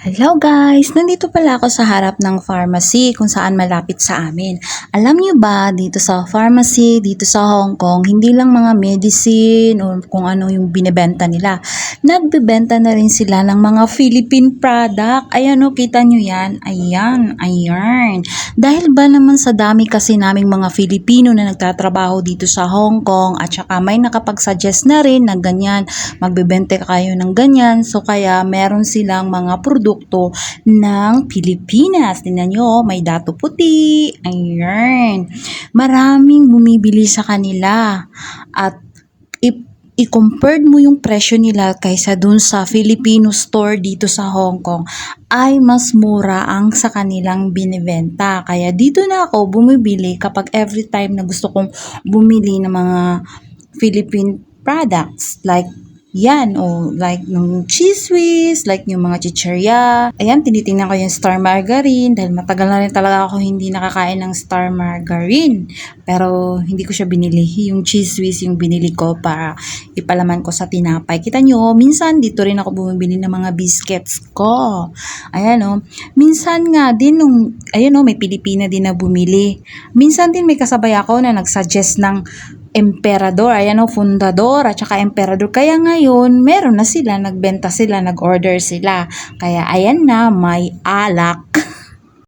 Hello guys! Nandito pala ako sa harap ng pharmacy kung saan malapit sa amin. Alam niyo ba, dito sa pharmacy, dito sa Hong Kong, hindi lang mga medicine o kung ano yung binebenta nila. Nagbebenta na rin sila ng mga Philippine product. Ayan o, kita nyo yan? Ayan, ayan. Dahil ba naman sa dami kasi naming mga Filipino na nagtatrabaho dito sa Hong Kong at saka may nakapag-suggest na rin na ganyan, magbebenta kayo ng ganyan. So kaya meron silang mga produkto ng Pilipinas. Tingnan nyo, may dato puti. Ayan. Maraming bumibili sa kanila. At i-compared mo yung presyo nila kaysa dun sa Filipino store dito sa Hong Kong, ay mas mura ang sa kanilang binibenta. Kaya dito na ako bumibili kapag every time na gusto kong bumili ng mga Philippine products like yan, o like nung cheese whiz, like yung mga chichirya. Ayan, tinitingnan ko yung Star Margarine dahil matagal na rin talaga ako hindi nakakain ng Star Margarine. Pero hindi ko siya binili. Yung cheese whiz yung binili ko para ipalaman ko sa tinapay. Kita nyo, minsan dito rin ako bumibili ng mga biscuits ko. Ayan o. Minsan nga din nung, ayan o, may Pilipina din na bumili. Minsan din may kasabay ako na nagsuggest ng Emperador, ayan o, Fundador at saka Emperador. Kaya ngayon, meron na sila, nagbenta sila, nag-order sila. Kaya ayan na, may alak.